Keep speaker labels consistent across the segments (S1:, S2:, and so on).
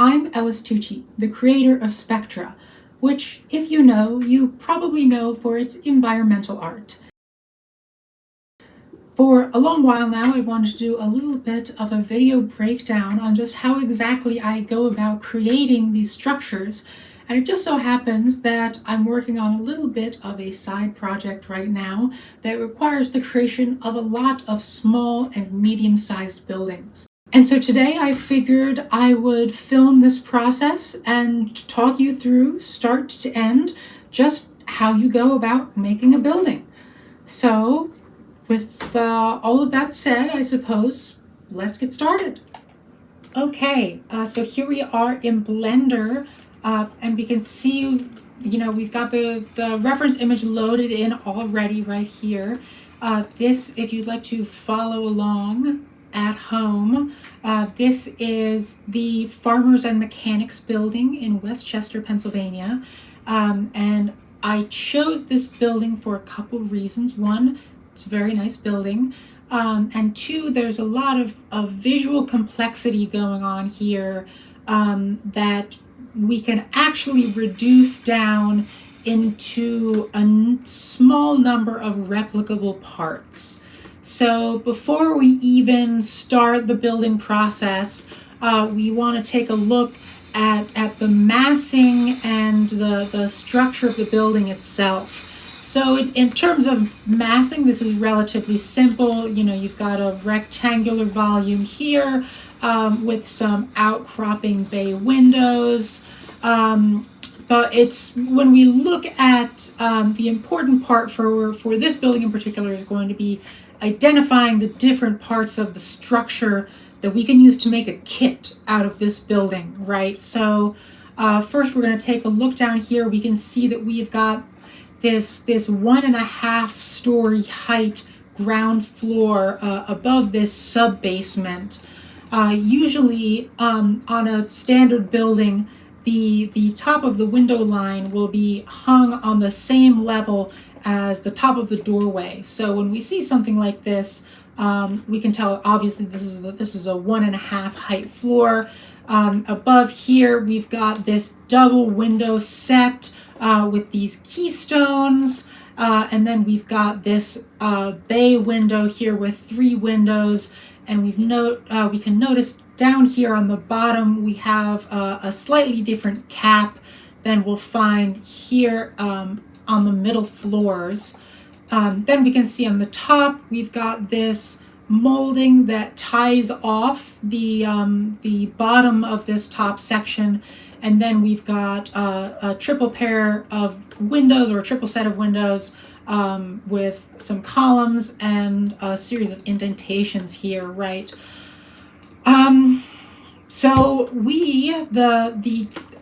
S1: I'm Ellis Tucci, the creator of Spectra, which, if you know, you probably know for its environmental art. For a long while now, I wanted to do a little bit of a video breakdown on just how exactly I go about creating these structures, and it just so happens that I'm working on a little bit of a side project right now that requires the creation of a lot of small and medium-sized buildings. And so today I figured I would film this process and talk you through, start to end, just how you go about making a building. So with all of that said, I suppose, let's get started. Okay, so here we are in Blender, and we can see, we've got the reference image loaded in already right here. This, if you'd like to follow along at home, this is the Farmers and Mechanics building in Westchester, Pennsylvania. And I chose this building for a couple reasons. One, it's a very nice building. And two, there's a lot of visual complexity going on here that we can actually reduce down into a small number of replicable parts. So before we even start the building process, we want to take a look at the massing and the structure of the building itself. So in terms of massing, this is relatively simple. You've got a rectangular volume here with some outcropping bay windows. But it's when we look at the important part for this building in particular is going to be identifying the different parts of the structure that we can use to make a kit out of this building, right? So first we're going to take a look down here. We can see that we've got this 1.5 story height ground floor above this sub-basement. Usually on a standard building, the top of the window line will be hung on the same level as the top of the doorway. So when we see something like this, we can tell obviously this is a 1.5 height floor. Above here we've got this double window set with these keystones, and then we've got this bay window here with 3 windows, and we can notice down here on the bottom we have a slightly different cap than we'll find here on the middle floors. Then we can see on the top we've got this molding that ties off the bottom of this top section, and then we've got a triple pair of windows, or a triple set of windows with some columns and a series of indentations here, right? So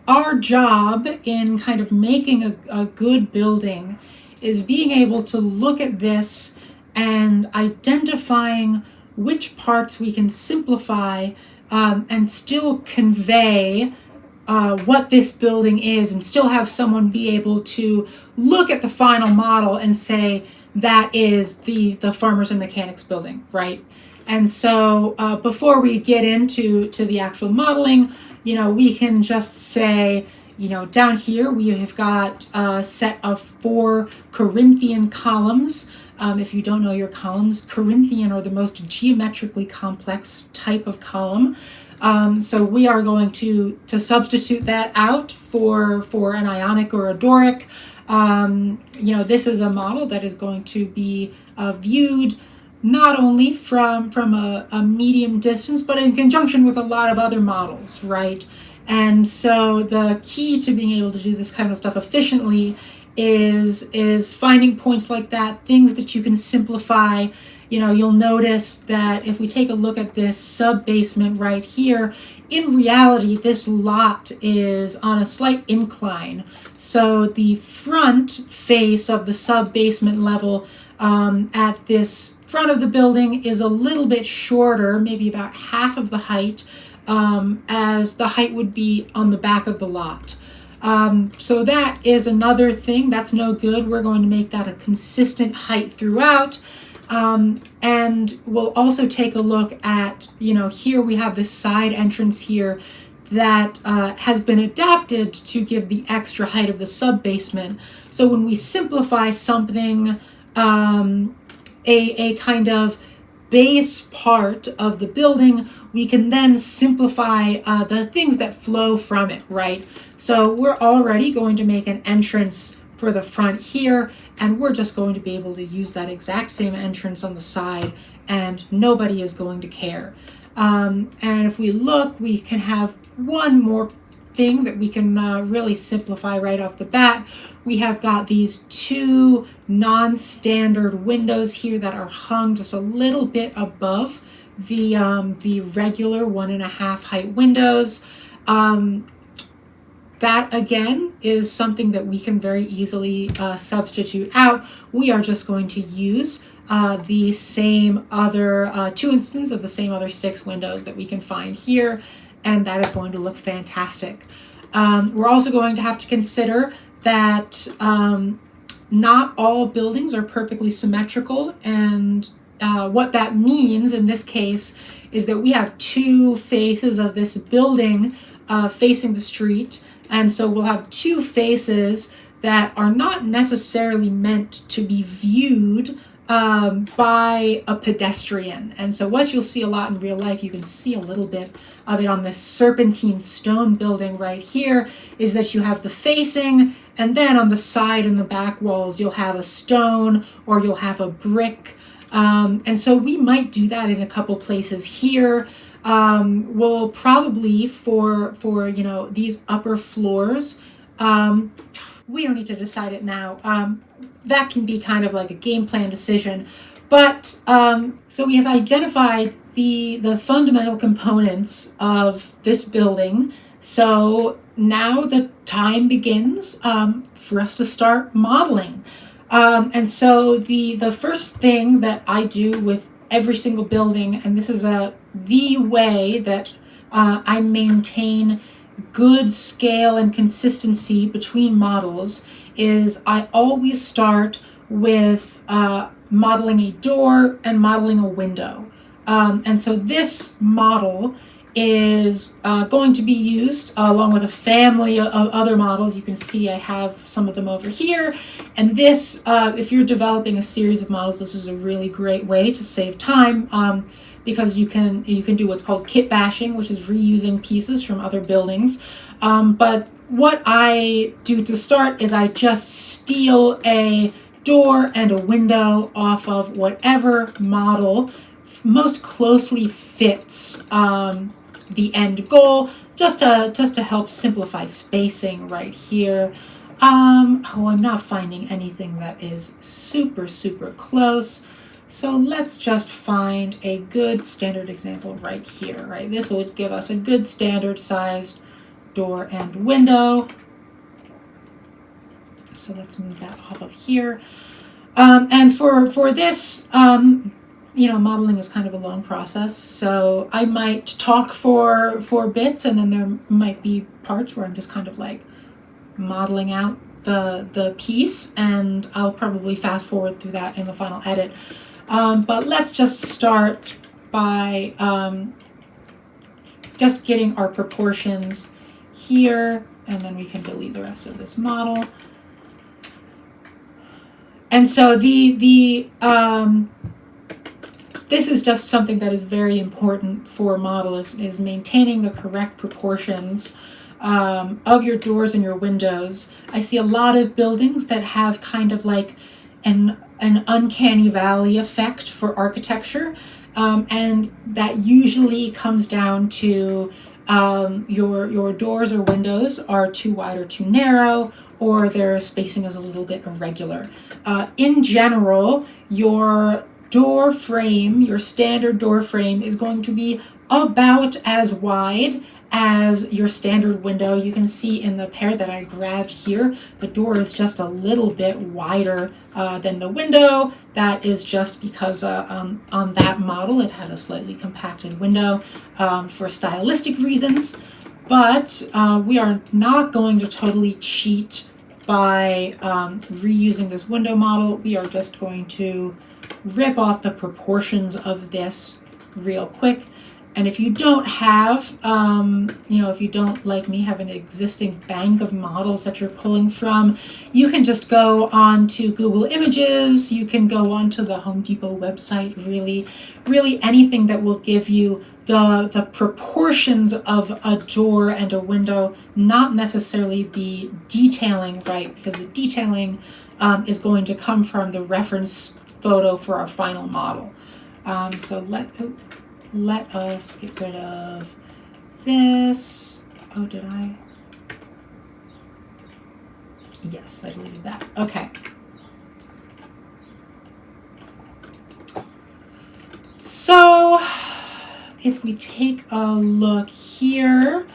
S1: our job in kind of making a good building is being able to look at this and identifying which parts we can simplify and still convey what this building is, and still have someone be able to look at the final model and say that is the Farmers and Mechanics building, right? And so before we get into the actual modeling, we can just say, down here we have got a set of 4 Corinthian columns. If you don't know your columns, Corinthian are the most geometrically complex type of column. So we are going to substitute that out for an Ionic or a Doric. This is a model that is going to be viewed not only from a medium distance, but in conjunction with a lot of other models, right? And so the key to being able to do this kind of stuff efficiently is finding points like that, things that you can simplify. You'll notice that if we take a look at this sub-basement right here, in reality, this lot is on a slight incline. So the front face of the sub-basement level at this front of the building is a little bit shorter, maybe about half of the height, as the height would be on the back of the lot. So that is another thing. That's no good. We're going to make that a consistent height throughout. And we'll also take a look at, here we have this side entrance here. that has been adapted to give the extra height of the sub-basement. So when we simplify something, a kind of base part of the building, we can then simplify the things that flow from it, right? So we're already going to make an entrance for the front here, and we're just going to be able to use that exact same entrance on the side, and nobody is going to care. And if we look, we can have one more thing that we can really simplify right off the bat. We have got these two non-standard windows here that are hung just a little bit above the regular 1.5 height windows. That again is something that we can very easily substitute out. We are just going to use the same other 2 instances of the same other 6 windows that we can find here, and that is going to look fantastic. We're also going to have to consider that not all buildings are perfectly symmetrical, and what that means in this case is that we have 2 faces of this building facing the street, and so we'll have 2 faces that are not necessarily meant to be viewed by a pedestrian. And so what you'll see a lot in real life, you can see a little bit of it on this serpentine stone building right here, is that you have the facing, and then on the side and the back walls you'll have a stone or you'll have a brick. And so we might do that in a couple places here. We'll probably for you know, these upper floors, we don't need to decide it now. That can be kind of like a game plan decision. But so we have identified the fundamental components of this building. So now the time begins for us to start modeling. And so the first thing that I do with every single building, and this is the way that I maintain good scale and consistency between models, is I always start with modeling a door and modeling a window. And so this model is going to be used along with a family of other models. You can see I have some of them over here. And this, if you're developing a series of models, this is a really great way to save time, because you can do what's called kit bashing, which is reusing pieces from other buildings. But what I do to start is I just steal a door and a window off of whatever model most closely fits the end goal, just to help simplify spacing right here. I'm not finding anything that is super close. So let's just find a good standard example right here, right? This will give us a good standard sized door and window. So let's move that off of here. And for this, you know, modeling is kind of a long process. So I might talk for bits, and then there might be parts where I'm just kind of like modeling out the piece, and I'll probably fast forward through that in the final edit. But let's just start by just getting our proportions here, and then we can delete the rest of this model. And so this is just something that is very important for a model, is maintaining the correct proportions of your doors and your windows. I see a lot of buildings that have kind of like an uncanny valley effect for architecture, and that usually comes down to your doors or windows are too wide or too narrow, or their spacing is a little bit irregular. In general, your door frame, your standard door frame, is going to be about as wide as your standard window. You can see in the pair that I grabbed here, the door is just a little bit wider than the window. That is just because on that model it had a slightly compacted window for stylistic reasons. But we are not going to totally cheat by reusing this window model. We are just going to rip off the proportions of this real quick. And if you don't have, if you don't, like me, have an existing bank of models that you're pulling from, you can just go on to Google Images. You can go onto the Home Depot website. Really anything that will give you the proportions of a door and a window, not necessarily the detailing, right? Because the detailing is going to come from the reference photo for our final model. So let us get rid of this. Oh, did I? Yes, I deleted that. Okay. So if we take a look here,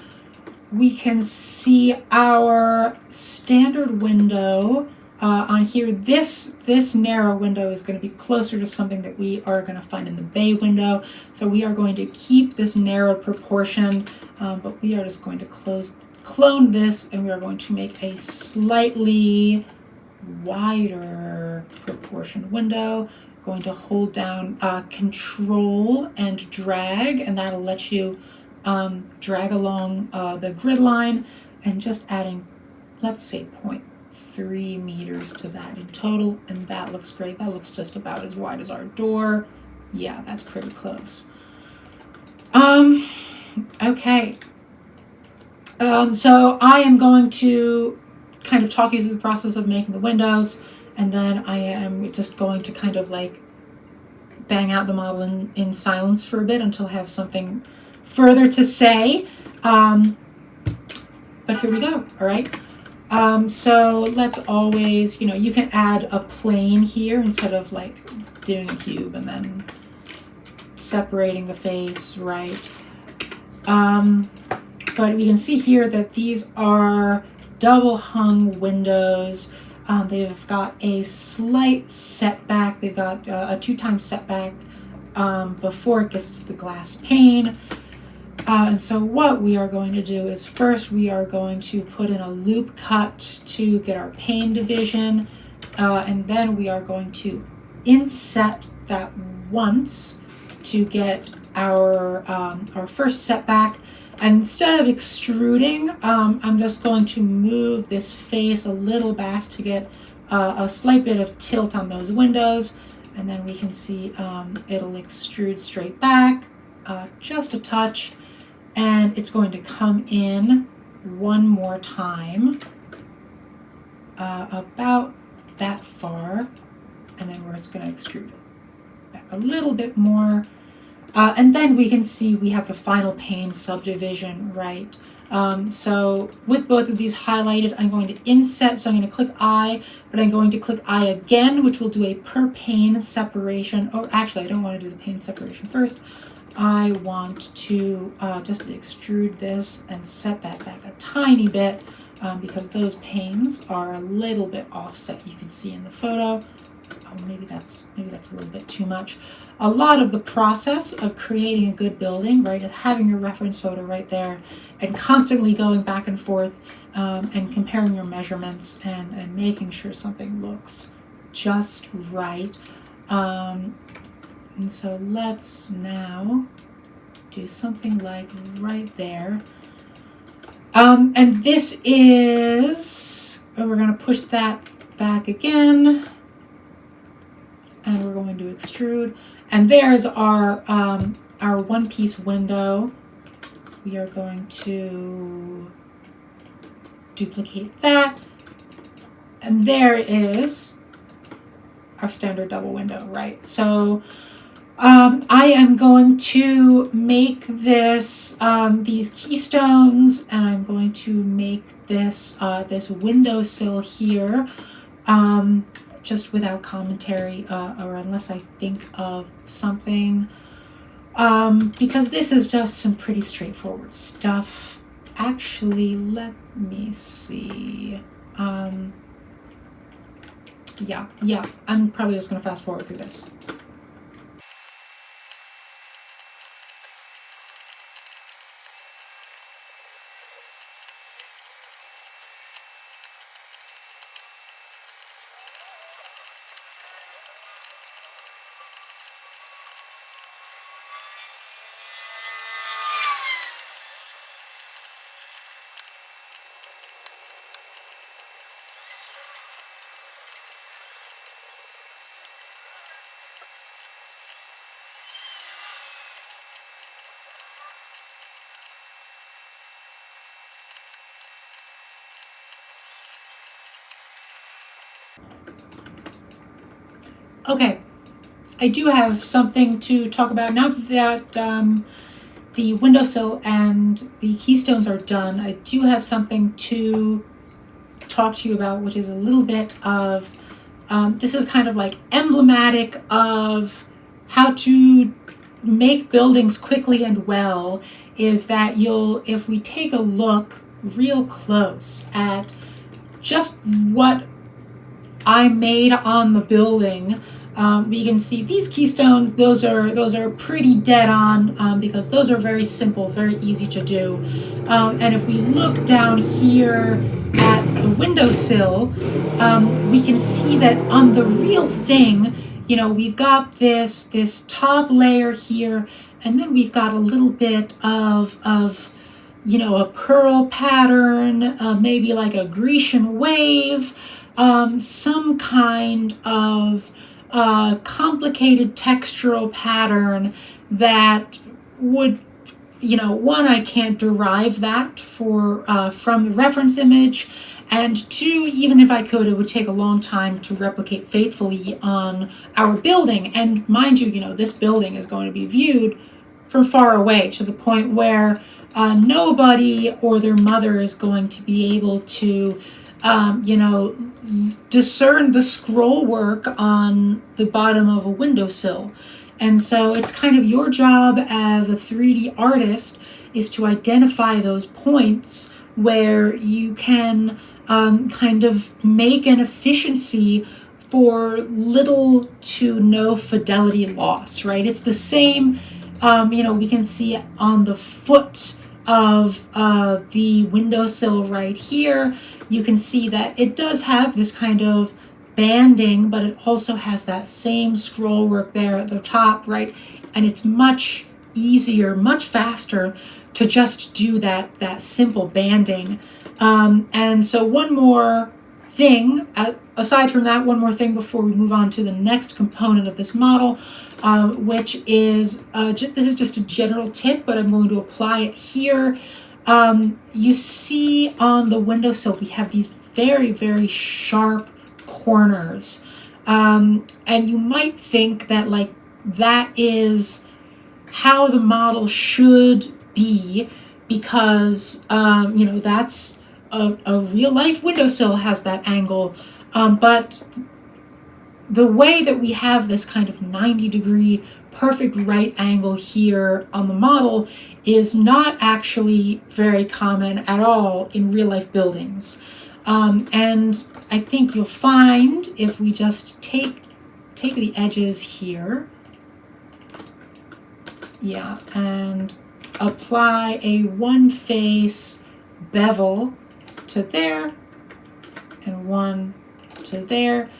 S1: we can see our standard window on here. This narrow window is going to be closer to something that we are going to find in the bay window. So we are going to keep this narrowed proportion, but we are just going to clone this, and we are going to make a slightly wider proportion window. Going to hold down Control and drag, and that'll let you drag along the grid line, and just adding, let's say, 0.3 meters to that in total, and that looks great. That looks just about as wide as our door. Yeah, that's pretty close. Okay. So I am going to kind of talk you through the process of making the windows, and then I am just going to kind of like bang out the model in silence for a bit until I have something further to say. But here we go, all right? So let's always, you can add a plane here instead of like doing a cube and then separating the face, right? But we can see here that these are double hung windows. They've got a slight setback. They've got a 2x setback before it gets to the glass pane. And so what we are going to do is first we are going to put in a loop cut to get our pane division. And then we are going to inset that once to get our first setback. And instead of extruding, I'm just going to move this face a little back to get a slight bit of tilt on those windows. And then we can see it'll extrude straight back, just a touch. And it's going to come in one more time, about that far. And then where it's going to extrude back a little bit more. And then we can see we have the final pane subdivision, right? So with both of these highlighted, I'm going to inset, so I'm going to click I, but I'm going to click I again, which will do a per pane separation. Oh, actually, I don't want to do the pane separation first. I want to just extrude this and set that back a tiny bit because those panes are a little bit offset. You can see in the photo. Oh, maybe that's a little bit too much. A lot of the process of creating a good building, right, is having your reference photo right there and constantly going back and forth and comparing your measurements and making sure something looks just right. And so let's now do something like right there. And this is, we're going to push that back again. And we're going to extrude. And there's our one-piece window. We are going to duplicate that. And there is our standard double window, right? So I am going to make this these keystones, and I'm going to make this this windowsill here. Just without commentary, or unless I think of something, because this is just some pretty straightforward stuff. Actually, let me see. Yeah, I'm probably just going to fast forward through this. Okay, I do have something to talk about now that the windowsill and the keystones are done. I do have something to talk to you about, which is a little bit of this is kind of like emblematic of how to make buildings quickly and well. Is that if we take a look real close at just what I made on the building, we can see these keystones. Those are pretty dead on because those are very simple, very easy to do. And if we look down here at the windowsill, we can see that on the real thing, we've got this top layer here, and then we've got a little bit of a pearl pattern, maybe like a Grecian wave, some kind of complicated textural pattern that would, one, I can't derive that from the reference image, and two, even if I could, it would take a long time to replicate faithfully on our building. And mind you, this building is going to be viewed from far away, to the point where nobody or their mother is going to be able to discern the scroll work on the bottom of a windowsill. And so it's kind of your job as a 3D artist is to identify those points where you can kind of make an efficiency for little to no fidelity loss, right? It's the same, we can see on the foot of the windowsill right here. You can see that it does have this kind of banding, but it also has that same scroll work there at the top, right? And it's much easier, much faster to just do that simple banding. And so one more thing, aside from that, one more thing before we move on to the next component of this model, which is, this is just a general tip, but I'm going to apply it here. You see on the windowsill, we have these very, very sharp corners. And you might think that that is how the model should be, because, that's a real life windowsill has that angle. But the way that we have this kind of 90-degree perfect right angle here on the model is not actually very common at all in real life buildings. And I think you'll find if we just take the edges here, and apply a one face bevel to there and one to there,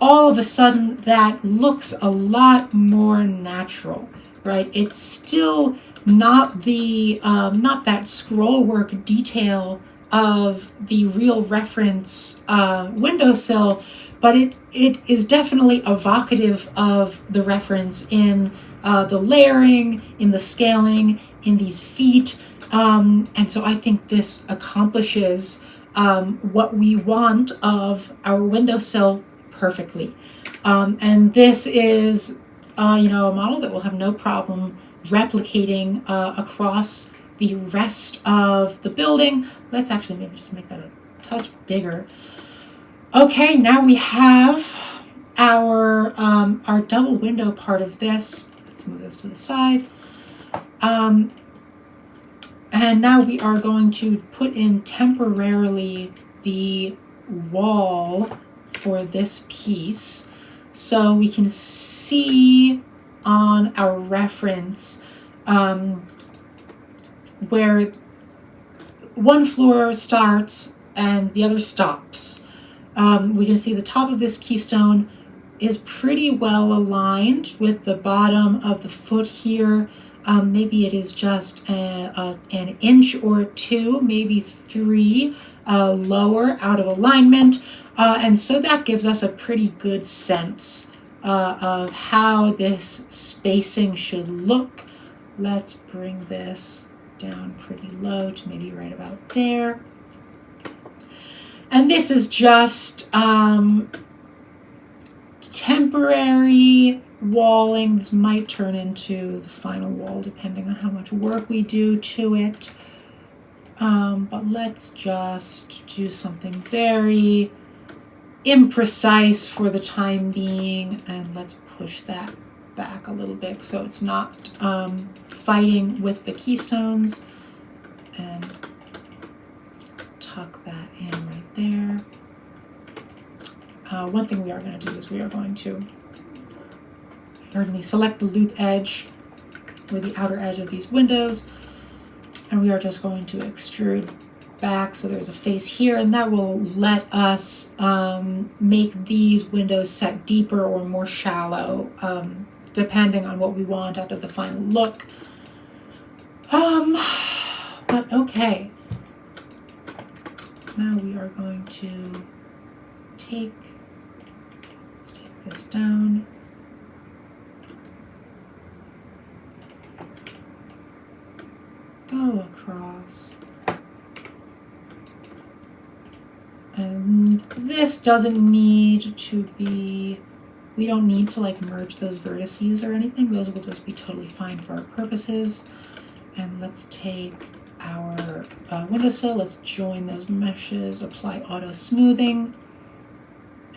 S1: all of a sudden that looks a lot more natural, right? It's still not the not that scroll work detail of the real reference windowsill, but it is definitely evocative of the reference in the layering, in the scaling, in these feet. And so I think this accomplishes what we want of our windowsill perfectly. And this is, a model that will have no problem replicating across the rest of the building. Let's actually maybe just make that a touch bigger. Okay, now we have our double window part of this. Let's move this to the side. And now we are going to put in temporarily the wall for this piece, so we can see on our reference where one floor starts and the other stops. We can see the top of this keystone is pretty well aligned with the bottom of the foot here. Maybe it is just an inch or two, maybe three lower out of alignment. And so that gives us a pretty good sense of how this spacing should look. Let's bring this down pretty low to maybe right about there. And this is just temporary walling. This might turn into the final wall depending on how much work we do to it. But let's just do something very imprecise for the time being, and let's push that back a little bit so it's not fighting with the keystones, and tuck that in right there. One thing we are going to do is we are going to, select the loop edge or the outer edge of these windows, and we are just going to extrude back so there's a face here, and that will let us make these windows set deeper or more shallow, depending on what we want out of the final look. But okay. Now we are going to let's take this down. Go across. And this doesn't need to be, we don't need to like merge those vertices or anything. Those will just be totally fine for our purposes. And let's take our windowsill, let's join those meshes, apply auto smoothing,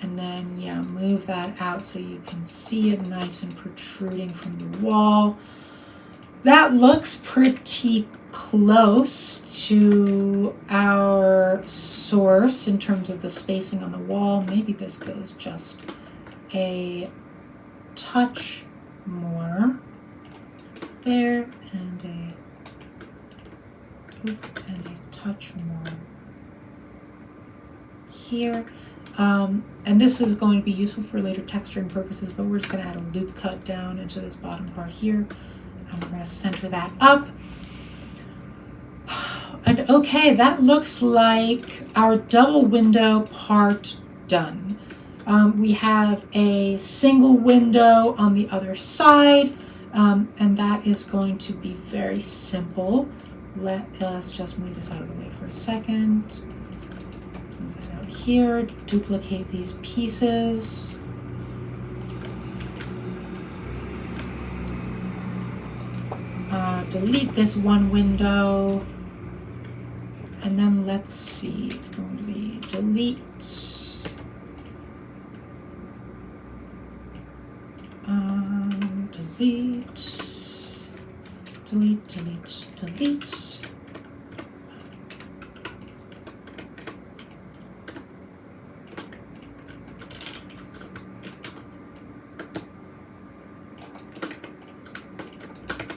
S1: and then move that out so you can see it nice and protruding from the wall. That looks pretty close to our source in terms of the spacing on the wall. Maybe this goes just a touch more there, and a touch more here. And this is going to be useful for later texturing purposes, but we're just going to add a loop cut down into this bottom part here, and we're going to center that up. And okay, that looks like our double window part done. We have a single window on the other side, and that is going to be very simple. Let us just move this out of the way for a second. Move that out here, duplicate these pieces. Delete this one window. And then let's see, it's going to be delete. Delete.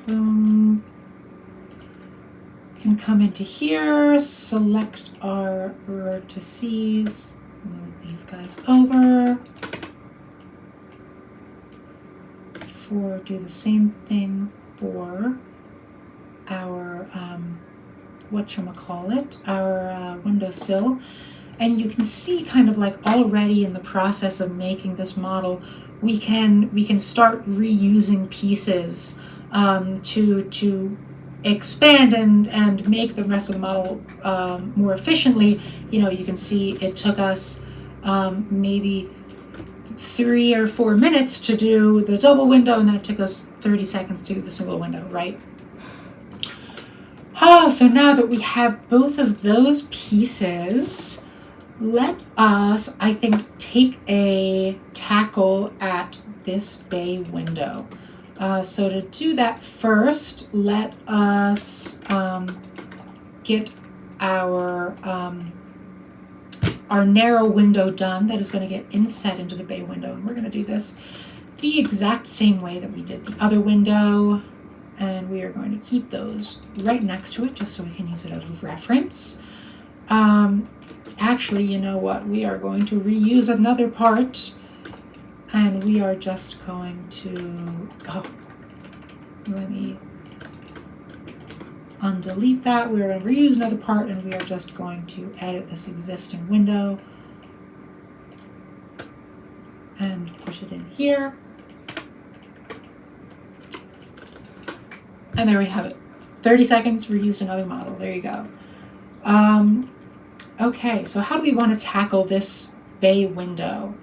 S1: Boom. Can come into here, select our vertices, move these guys over. Do the same thing for our our windowsill, and you can see kind of like already in the process of making this model, we can start reusing pieces to expand and make the rest of the model more efficiently. You know, you can see it took us maybe 3 or 4 minutes to do the double window, and then it took us 30 seconds to do the single window, right? Oh, so now that we have both of those pieces, let us, I think, take a tackle at this bay window. So to do that first, let us get our narrow window done that is going to get inset into the bay window. And we're going to do this the exact same way that we did the other window. And we are going to keep those right next to it just so we can use it as reference. Actually, you know what? We are going to reuse another part. And we are just going to, let me undelete that. We're going to reuse another part, and we are just going to edit this existing window and push it in here. And there we have it. 30 seconds, reused another model. There you go. Okay, so how do we want to tackle this bay window?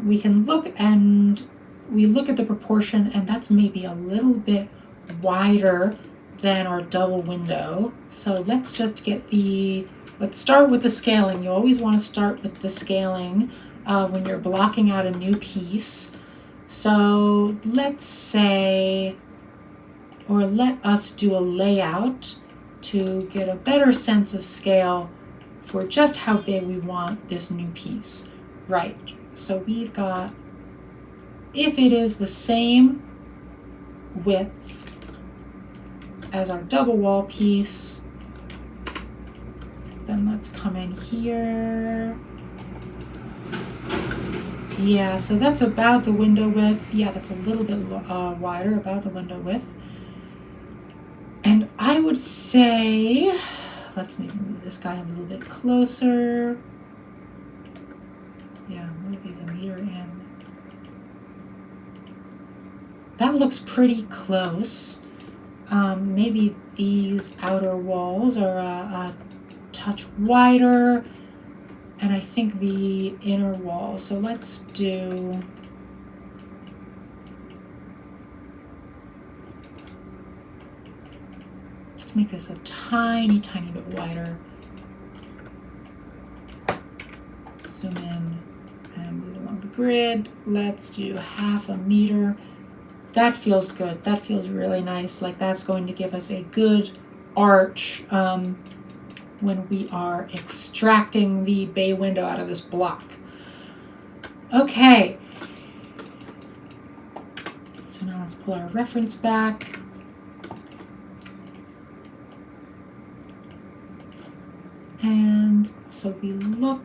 S1: we can look and we look at the proportion, and that's maybe a little bit wider than our double window. So let's just get let's start with the scaling. You always want to start with the scaling when you're blocking out a new piece. So let's say, or let us do a layout to get a better sense of scale for just how big we want this new piece. Right, so we've got, if it is the same width as our double wall piece, then let's come in here. Yeah, so that's about the window width. Yeah, that's a little bit wider, about the window width. And I would say, let's maybe move this guy a little bit closer. Yeah, move these a meter in. That looks pretty close. Maybe these outer walls are a touch wider, and I think the inner wall. So let's do, let's make this a tiny, tiny bit wider. Zoom in and move along the grid. Let's do 0.5 meter. That feels good. That feels really nice. Like that's going to give us a good arch when we are extracting the bay window out of this block. Okay. So now let's pull our reference back. And so we look,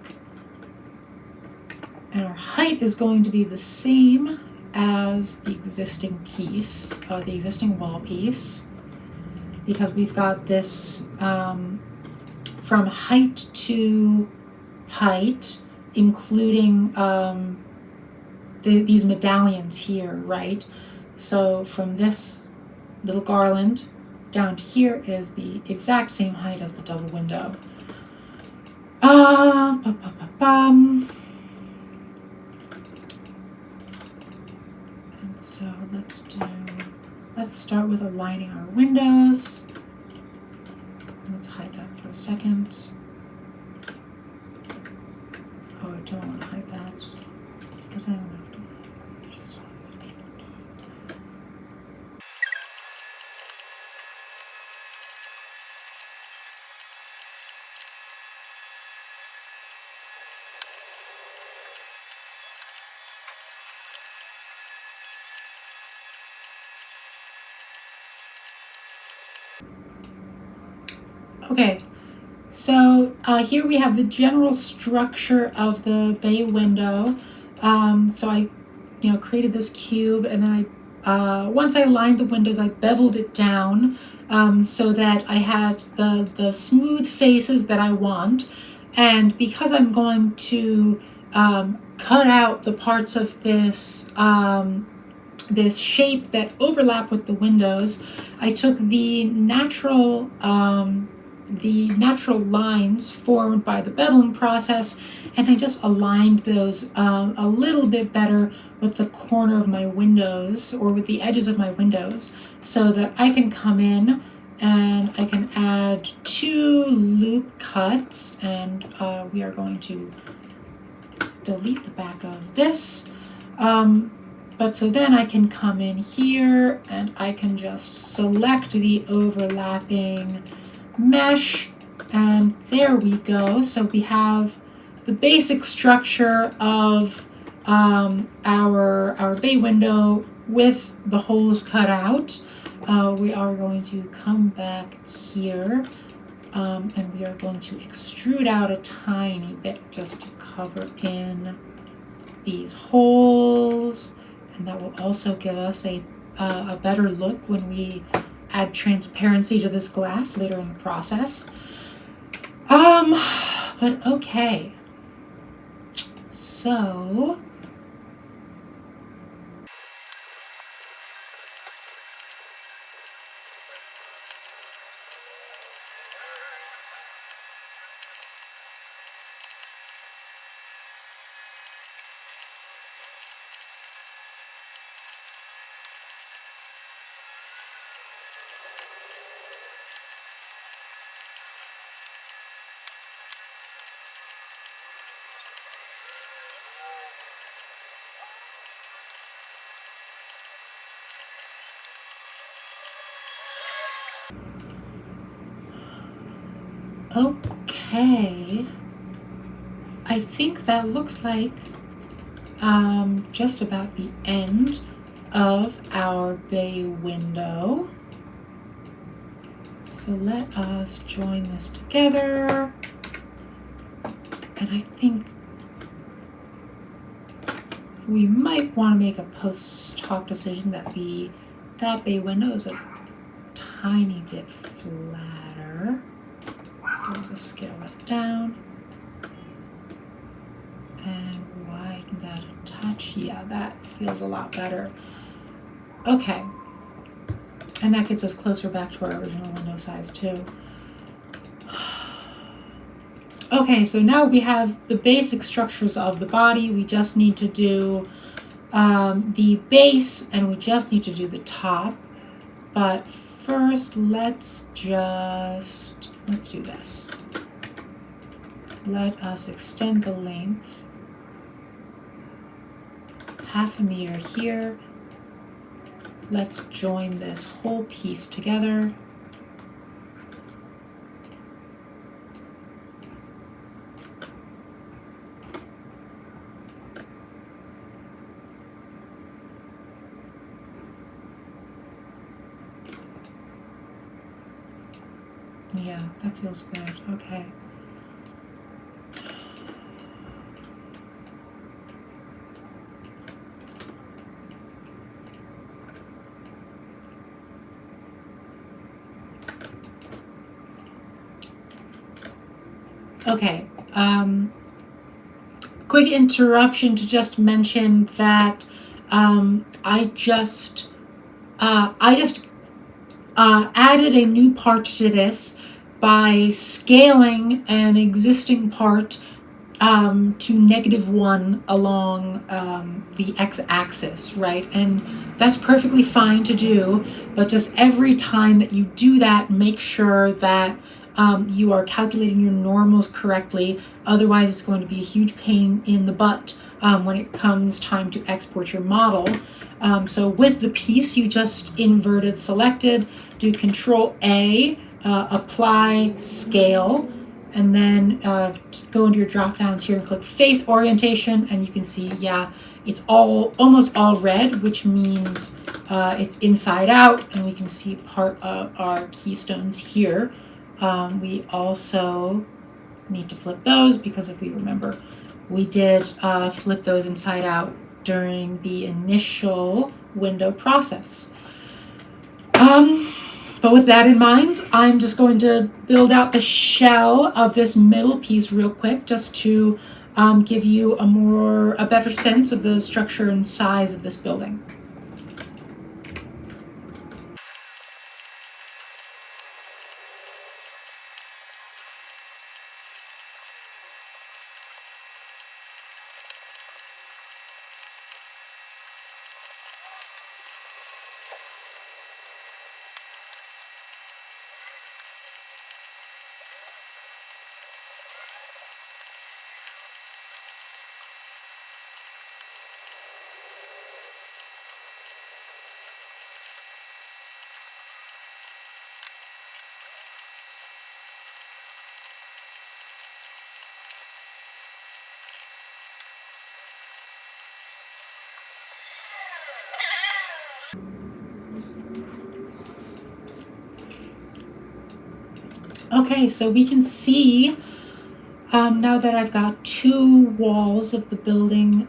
S1: and our height is going to be the same as the existing piece, the existing wall piece, because we've got this from height to height, including these medallions here, right? So from this little garland down to here is the exact same height as the double window. And so let's start with aligning our windows. Let's hide that for a second. Oh, I don't want to hide that because I don't have to. Okay, so here we have the general structure of the bay window. So I, created this cube, and then once I aligned the windows, I beveled it down so that I had the smooth faces that I want. And because I'm going to cut out the parts of this this shape that overlap with the windows, I took the natural lines formed by the beveling process, and I just aligned those a little bit better with the corner of my windows, or with the edges of my windows, so that I can come in and I can add 2 loop cuts, and we are going to delete the back of this. But so then I can come in here and I can just select the overlapping mesh, and there we go. So we have the basic structure of our bay window with the holes cut out. We are going to come back here and we are going to extrude out a tiny bit just to cover in these holes, and that will also give us a better look when we add transparency to this glass later in the process. But okay. So Okay, I think that looks like just about the end of our bay window. So let us join this together. And I think we might want to make a post-hoc decision that that bay window is a tiny bit flatter. So we'll just scale that down and widen that a touch. Yeah, that feels a lot better. Okay, and that gets us closer back to our original window size too. Okay, so now we have the basic structures of the body. We just need to do the base, and we just need to do the top. But first, let's do this. Let us extend the length 0.5 meters here. Let's join this whole piece together. Yeah, that feels good. Okay. Okay. Quick interruption to just mention that I just added a new part to this by scaling an existing part to -1 along the x-axis, right? And that's perfectly fine to do, but just every time that you do that, make sure that you are calculating your normals correctly. Otherwise, it's going to be a huge pain in the butt when it comes time to export your model. So with the piece you just inverted selected, do Control A, apply scale, and then go into your drop downs here and click face orientation, and you can see, yeah, it's almost all red, which means it's inside out, and we can see part of our keystones here. We also need to flip those, because if we remember, we did flip those inside out during the initial window process. But with that in mind, I'm just going to build out the shell of this middle piece real quick, just to give you a better sense of the structure and size of this building. Okay, so we can see now that I've got 2 walls of the building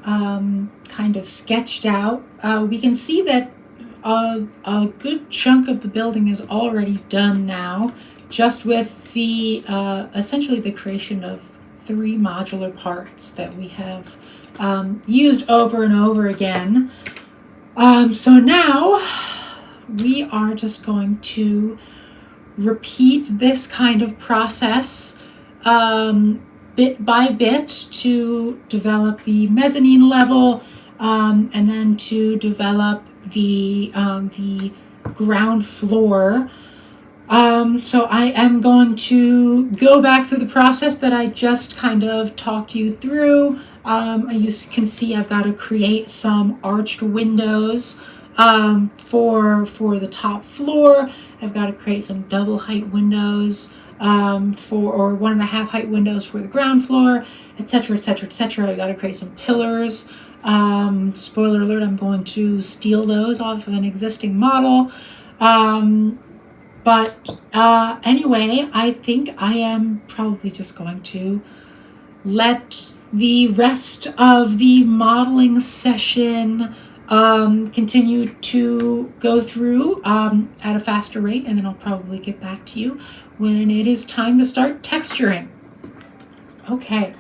S1: kind of sketched out, we can see that a good chunk of the building is already done now, just with the essentially the creation of 3 modular parts that we have used over and over again. So now we are just going to repeat this kind of process bit by bit to develop the mezzanine level, and then to develop the ground floor. So I am going to go back through the process that I just kind of talked you through. You can see I've got to create some arched windows for the top floor, I've got to create some double height windows or 1.5 height windows for the ground floor, etc., etc., etc. I've got to create some pillars. Spoiler alert, I'm going to steal those off of an existing model. But anyway, I think I am probably just going to let the rest of the modeling session continue to go through at a faster rate, and then I'll probably get back to you when it is time to start texturing. Okay.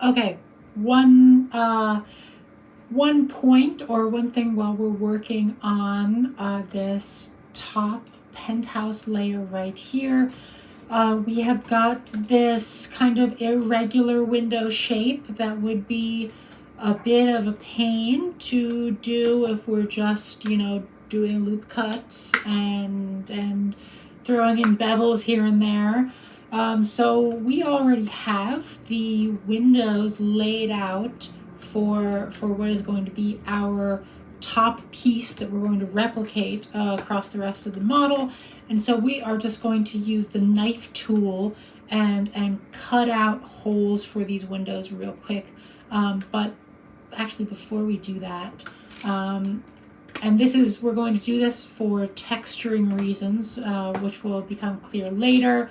S1: Okay, one point or one thing while we're working on this top penthouse layer right here. We have got this kind of irregular window shape that would be a bit of a pain to do if we're just, doing loop cuts and throwing in bevels here and there. So we already have the windows laid out for what is going to be our top piece that we're going to replicate across the rest of the model. And so we are just going to use the knife tool and cut out holes for these windows real quick. But actually, before we do that, and we're going to do this for texturing reasons, which will become clear later.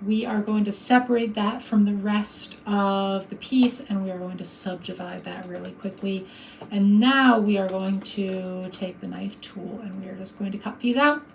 S1: We are going to separate that from the rest of the piece, and we are going to subdivide that really quickly. And now we are going to take the knife tool and we are just going to cut these out.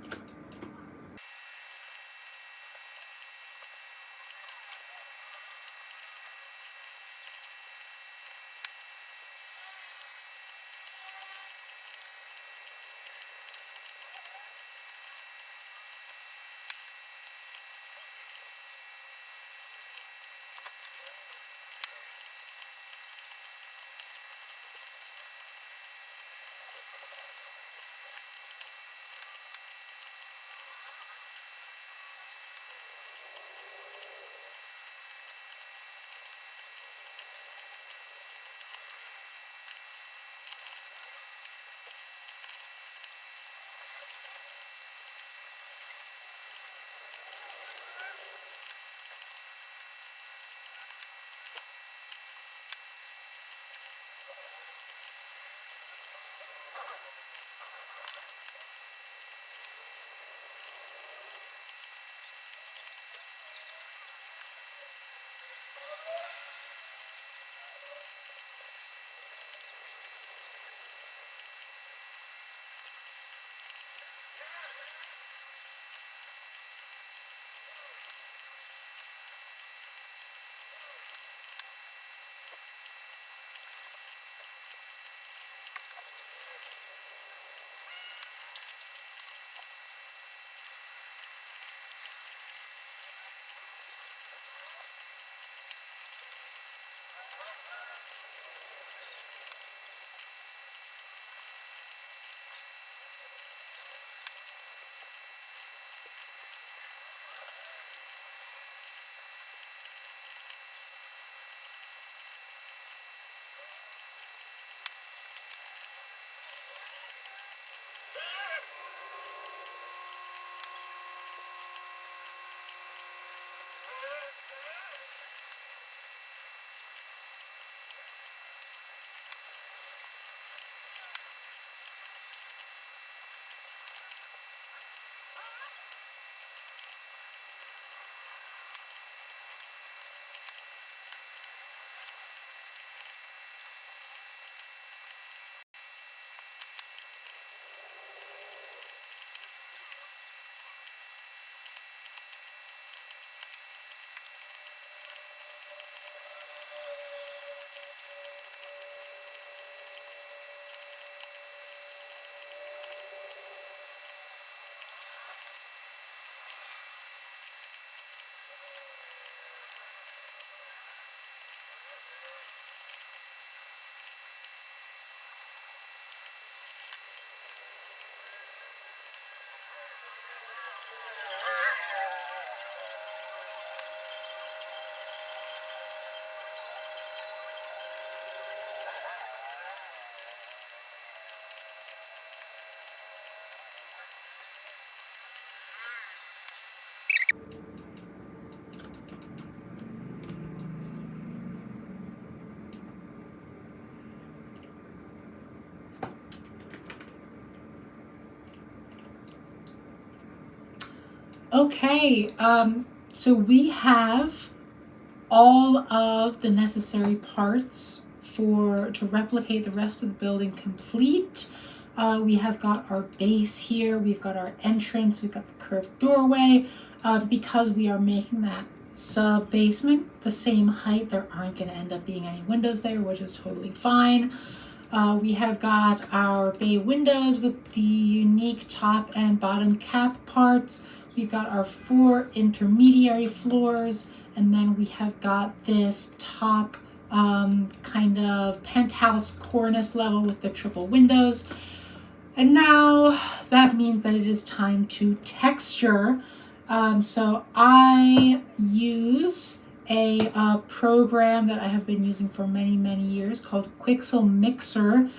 S1: Okay, so we have all of the necessary parts to replicate the rest of the building complete. We have got our base here, we've got our entrance, we've got the curved doorway. Because we are making that sub-basement the same height, there aren't going to end up being any windows there, which is totally fine. We have got our bay windows with the unique top and bottom cap parts. We've got our 4 intermediary floors, and then we have got this top kind of penthouse cornice level with the triple windows. And now that means that it is time to texture. So I use a program that I have been using for many years called Quixel Mixer.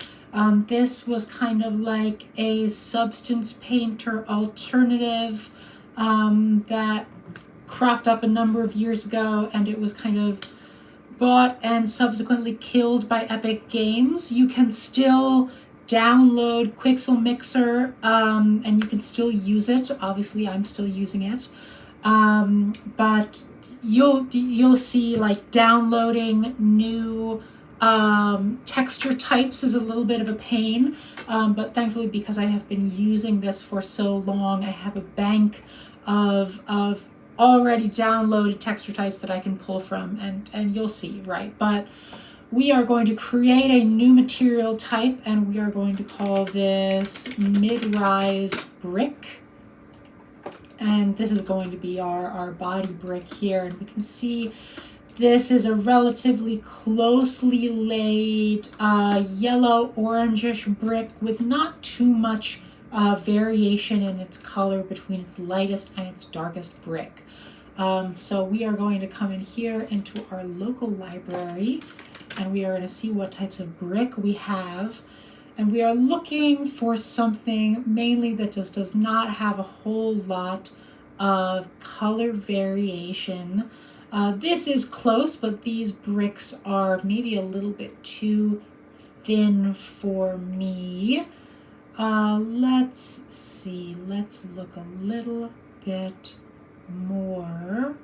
S1: This was kind of like a Substance Painter alternative that cropped up a number of years ago, and it was kind of bought and subsequently killed by Epic Games. You can still download Quixel Mixer and you can still use it. Obviously I'm still using it, but you'll see like downloading new texture types is a little bit of a pain, but thankfully, because I have been using this for so long, I have a bank of already downloaded texture types that I can pull from, and you'll see, right? But we are going to create a new material type, and we are going to call this mid-rise brick. And this is going to be our body brick here. And we can see this is a relatively closely laid yellow orangish brick with not too much variation in its color between its lightest and its darkest brick. So we are going to come in here into our local library, and we are going to see what types of brick we have. And we are looking for something mainly that just does not have a whole lot of color variation. This is close, but these bricks are maybe a little bit too thin for me. Let's see, let's look a little bit more.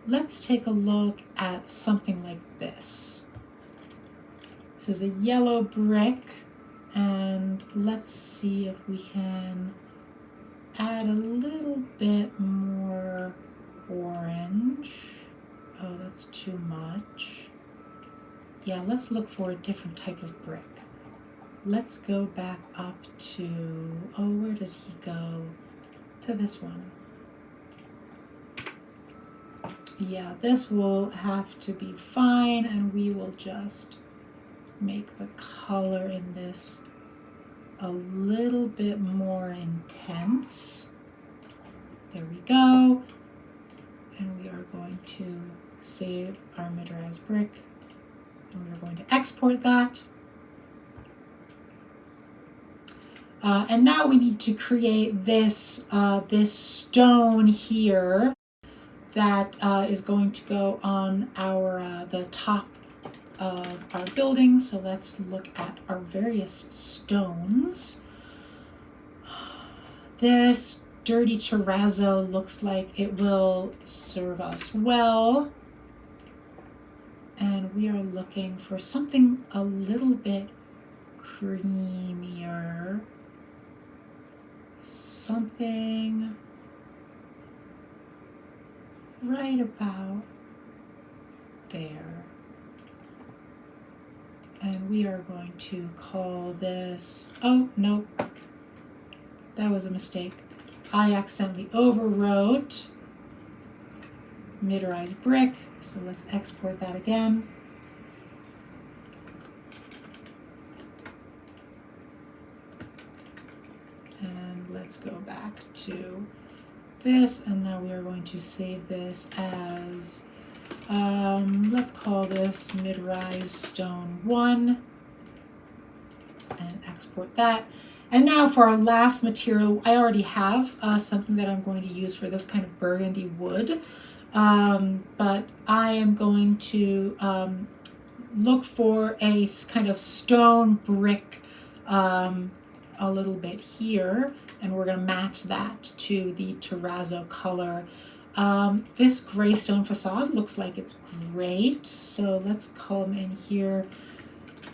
S1: Let's take a look at something like this. This is a yellow brick, and let's see if we can add a little bit more orange. Oh, that's too much. Yeah, let's look for a different type of brick. Let's go back up to, oh, where did he go? To this one. Yeah, this will have to be fine, and we will just make the color in this a little bit more intense. There we go. And we are going to save our mid-rise brick, and we are going to export that. And now we need to create this this stone here that is going to go on our the top of our building. So let's look at our various stones. This dirty terrazzo looks like it will serve us well. And we are looking for something a little bit creamier. Something right about there. And we are going to call this, oh, nope, that was a mistake. I accidentally overwrote mid-rise brick, so let's export that again. And let's go back to this, and now we are going to save this as, let's call this mid-rise stone 1, and export that. And now for our last material, I already have something that I'm going to use for this kind of burgundy wood, but I am going to look for a kind of stone brick a little bit here, and we're going to match that to the terrazzo color. This gray stone facade looks like it's great, so let's come in here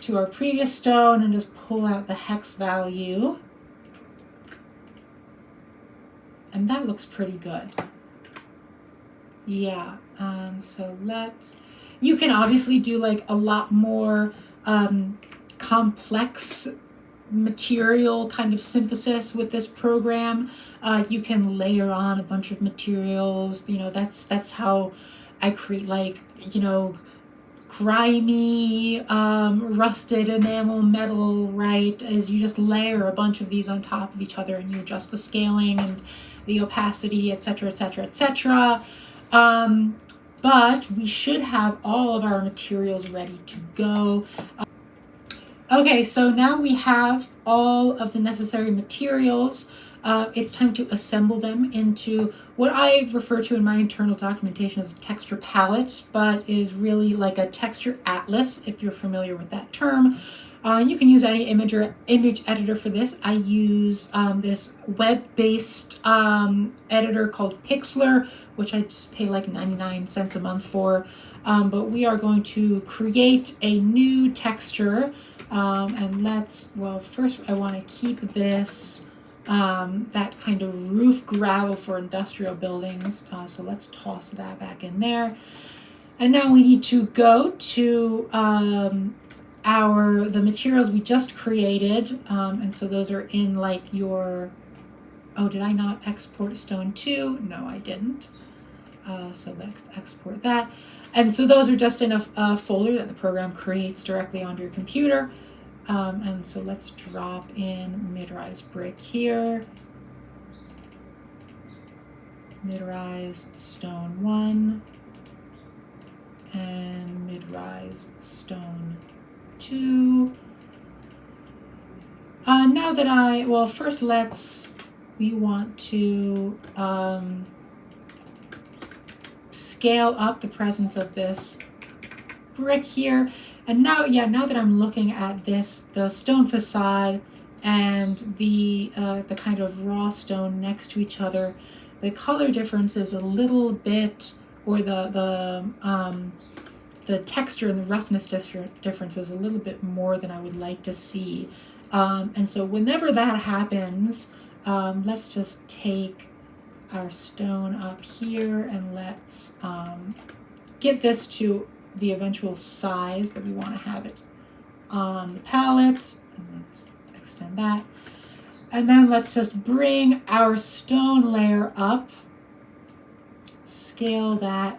S1: to our previous stone and just pull out the hex value. And that looks pretty good. Yeah, so you can obviously do like a lot more complex material kind of synthesis with this program. You can layer on a bunch of materials, you know, that's how I create, like, you know, grimy rusted enamel metal, right? As you just layer a bunch of these on top of each other and you adjust the scaling and the opacity, etc., etc., etc. But we should have all of our materials ready to go. Okay, so now we have all of the necessary materials. It's time to assemble them into what I refer to in my internal documentation as a texture palette, but is really like a texture atlas, if you're familiar with that term. You can use any image editor for this. I use this web-based editor called Pixlr, which I just pay like 99 cents a month for. But we are going to create a new texture. And first I want to keep this, that kind of roof gravel for industrial buildings. So let's toss that back in there. And now we need to go to the materials we just created. And so those are in like your, oh, did I not export stone 2? No, I didn't. So let's export that. And so those are just in a folder that the program creates directly onto your computer. And so let's drop in mid-rise brick here. Mid-rise stone 1. And mid-rise stone 2. Now that first we want to scale up the presence of this brick here. And now that I'm looking at this, the stone facade and the kind of raw stone next to each other, the color difference is a little bit, or the texture and the roughness difference is a little bit more than I would like to see. And so whenever that happens, let's just take our stone up here and let's get this to the eventual size that we want to have it on the palette. And let's extend that. And then let's just bring our stone layer up, scale that